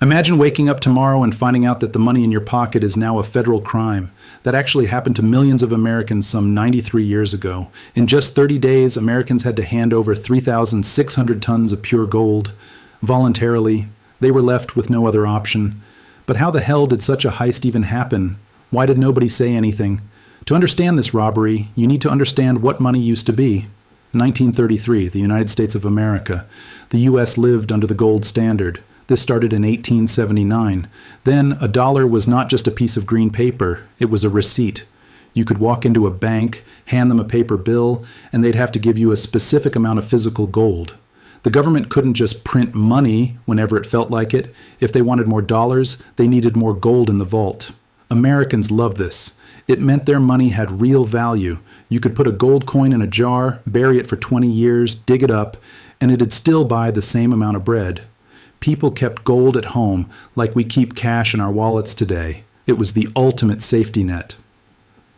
Imagine waking up tomorrow and finding out that the money in your pocket is now a federal crime. That actually happened to millions of Americans some 93 years ago. In just 30 days, Americans had to hand over 3,600 tons of pure gold. Voluntarily, they were left with no other option. But how the hell did such a heist even happen? Why did nobody say anything? To understand this robbery, you need to understand what money used to be. 1933, the United States of America. The U.S. lived under the gold standard. This started in 1879. Then, a dollar was not just a piece of green paper, it was a receipt. You could walk into a bank, hand them a paper bill, and they'd have to give you a specific amount of physical gold. The government couldn't just print money whenever it felt like it. If they wanted more dollars, they needed more gold in the vault. Americans loved this. It meant their money had real value. You could put a gold coin in a jar, bury it for 20 years, dig it up, and it'd still buy the same amount of bread. People kept gold at home like we keep cash in our wallets today. It was the ultimate safety net.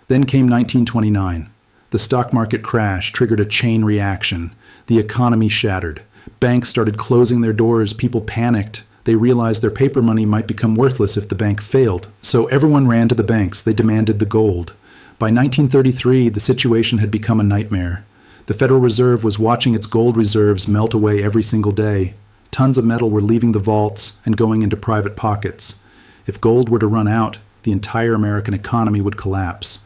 Then came 1929. The stock market crash triggered a chain reaction. The economy shattered. Banks started closing their doors. People panicked. They realized their paper money might become worthless if the bank failed. So everyone ran to the banks. They demanded the gold. By 1933, the situation had become a nightmare. The Federal Reserve was watching its gold reserves melt away every single day. Tons of metal were leaving the vaults and going into private pockets. If gold were to run out, the entire American economy would collapse.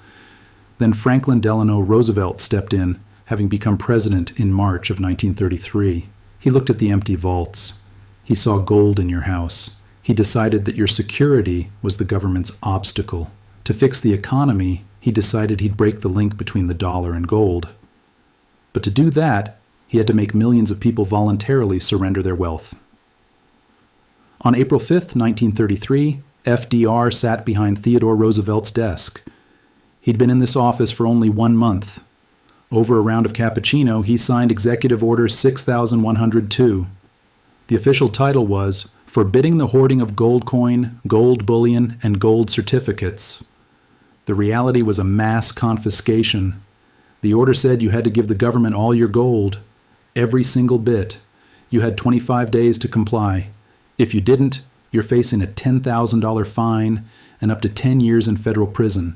Then Franklin Delano Roosevelt stepped in, having become president in March of 1933. He looked at the empty vaults. He saw gold in your house. He decided that your security was the government's obstacle. To fix the economy, he decided he'd break the link between the dollar and gold. But to do that, he had to make millions of people voluntarily surrender their wealth. On April 5, 1933, FDR sat behind Theodore Roosevelt's desk. He'd been in this office for only 1 month. Over a round of cappuccino, he signed Executive Order 6102. The official title was Forbidding the Hoarding of Gold Coin, Gold Bullion, and Gold Certificates. The reality was a mass confiscation. The order said you had to give the government all your gold. Every single bit. You had 25 days to comply. If you didn't, you're facing a $10,000 fine and up to 10 years in federal prison.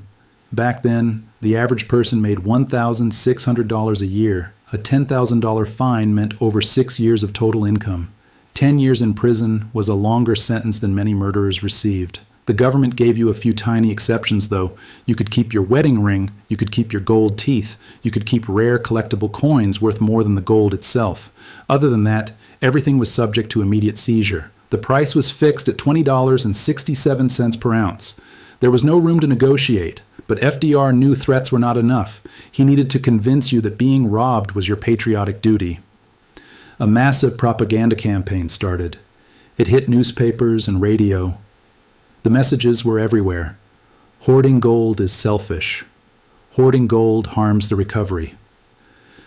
Back then, the average person made $1,600 a year. A $10,000 fine meant over 6 years of total income. 10 years in prison was a longer sentence than many murderers received. The government gave you a few tiny exceptions, though. You could keep your wedding ring, you could keep your gold teeth, you could keep rare collectible coins worth more than the gold itself. Other than that, everything was subject to immediate seizure. The price was fixed at $20.67 per ounce. There was no room to negotiate, but FDR knew threats were not enough. He needed to convince you that being robbed was your patriotic duty. A massive propaganda campaign started. It hit newspapers and radio. The messages were everywhere. Hoarding gold is selfish. Hoarding gold harms the recovery.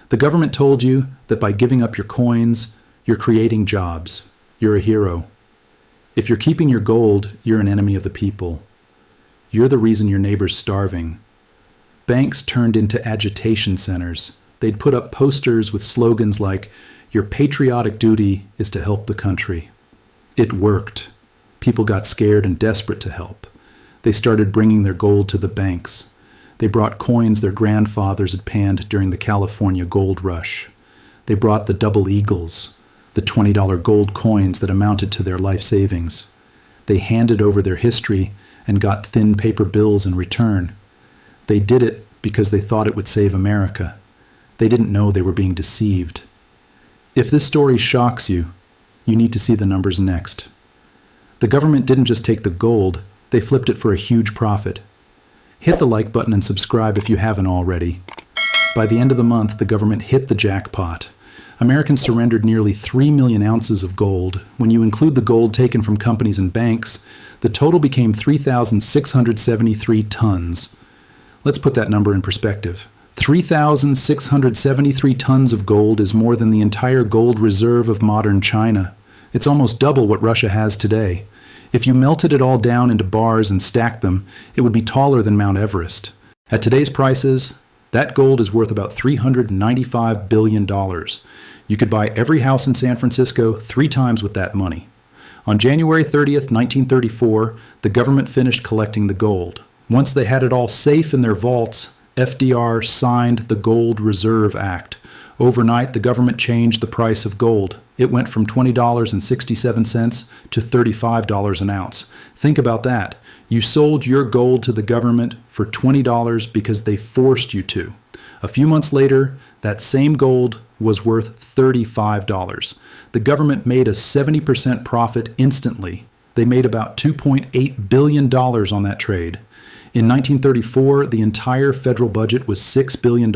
The government told you that by giving up your coins, you're creating jobs. You're a hero. If you're keeping your gold, you're an enemy of the people. You're the reason your neighbor's starving. Banks turned into agitation centers. They'd put up posters with slogans like, "Your patriotic duty is to help the country." It worked. People got scared and desperate to help. They started bringing their gold to the banks. They brought coins their grandfathers had panned during the California gold rush. They brought the double eagles, the $20 gold coins that amounted to their life savings. They handed over their history and got thin paper bills in return. They did it because they thought it would save America. They didn't know they were being deceived. If this story shocks you, you need to see the numbers next. The government didn't just take the gold, they flipped it for a huge profit. Hit the like button and subscribe if you haven't already. By the end of the month, the government hit the jackpot. Americans surrendered nearly 3 million ounces of gold. When you include the gold taken from companies and banks, the total became 3,673 tons. Let's put that number in perspective. 3,673 tons of gold is more than the entire gold reserve of modern China. It's almost double what Russia has today. If you melted it all down into bars and stacked them, it would be taller than Mount Everest. At today's prices, that gold is worth about $395 billion. You could buy every house in San Francisco 3 times with that money. On January 30th, 1934, the government finished collecting the gold. Once they had it all safe in their vaults, FDR signed the Gold Reserve Act. Overnight, the government changed the price of gold. It went from $20.67 to $35 an ounce. Think about that. You sold your gold to the government for $20 because they forced you to. A few months later, that same gold was worth $35. The government made a 70% profit instantly. They made about $2.8 billion on that trade. In 1934, the entire federal budget was $6 billion.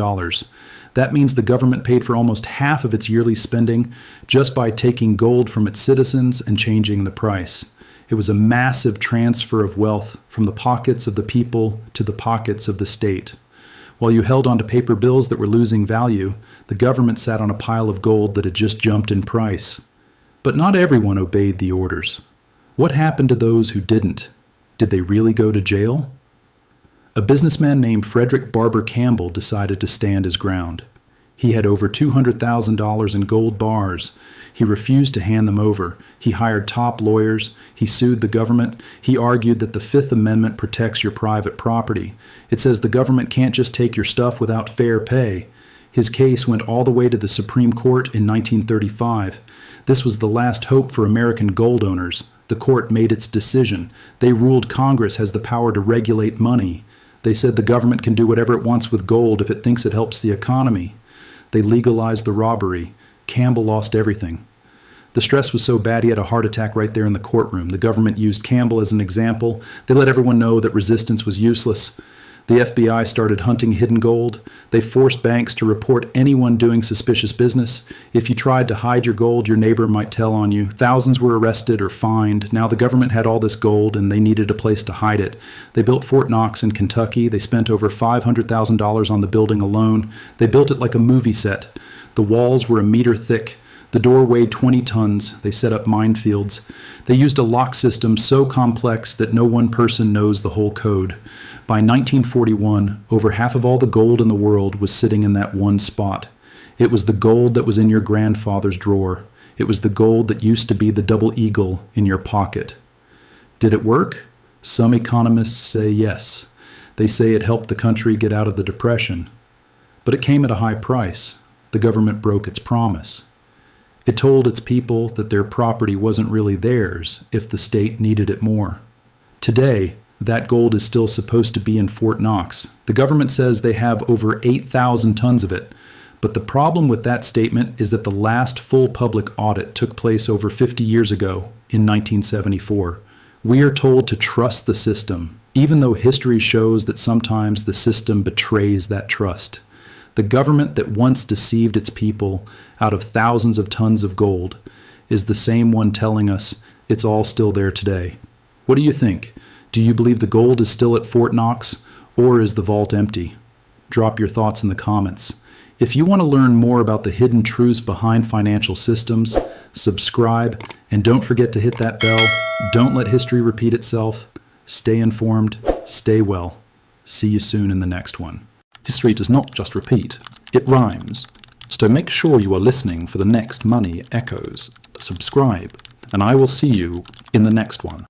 That means the government paid for almost half of its yearly spending just by taking gold from its citizens and changing the price. It was a massive transfer of wealth from the pockets of the people to the pockets of the state. While you held onto paper bills that were losing value, the government sat on a pile of gold that had just jumped in price. But not everyone obeyed the orders. What happened to those who didn't? Did they really go to jail? A businessman named Frederick Campbell decided to stand his ground. He had over $200,000 in gold bars. He refused to hand them over. He hired top lawyers. He sued the government. He argued that the Fifth Amendment protects your private property. It says the government can't just take your stuff without fair pay. His case went all the way to the Supreme Court in 1935. This was the last hope for American gold owners. The court made its decision. They ruled Congress has the power to regulate money. They said the government can do whatever it wants with gold if it thinks it helps the economy. They legalized the robbery. Campbell lost everything. The stress was so bad he had a heart attack right there in the courtroom. The government used Campbell as an example. They let everyone know that resistance was useless. The FBI started hunting hidden gold. They forced banks to report anyone doing suspicious business. If you tried to hide your gold, your neighbor might tell on you. Thousands were arrested or fined. Now the government had all this gold and they needed a place to hide it. They built Fort Knox in Kentucky. They spent over $500,000 on the building alone. They built it like a movie set. The walls were a meter thick. The door weighed 20 tons. They set up minefields. They used a lock system so complex that no one person knows the whole code. By 1941, over half of all the gold in the world was sitting in that one spot. It was the gold that was in your grandfather's drawer. It was the gold that used to be the double eagle in your pocket. Did it work? Some economists say yes. They say it helped the country get out of the Depression. But it came at a high price. The government broke its promise. It told its people that their property wasn't really theirs if the state needed it more. Today, that gold is still supposed to be in Fort Knox. The government says they have over 8,000 tons of it. But the problem with that statement is that the last full public audit took place over 50 years ago, in 1974. We are told to trust the system, even though history shows that sometimes the system betrays that trust. The government that once deceived its people out of thousands of tons of gold is the same one telling us it's all still there today. What do you think? Do you believe the gold is still at Fort Knox, or is the vault empty? Drop your thoughts in the comments. If you want to learn more about the hidden truths behind financial systems, subscribe, and don't forget to hit that bell. Don't let history repeat itself. Stay informed, stay well. See you soon in the next one. History does not just repeat, it rhymes. So make sure you are listening for the next Money Echoes. Subscribe, and I will see you in the next one.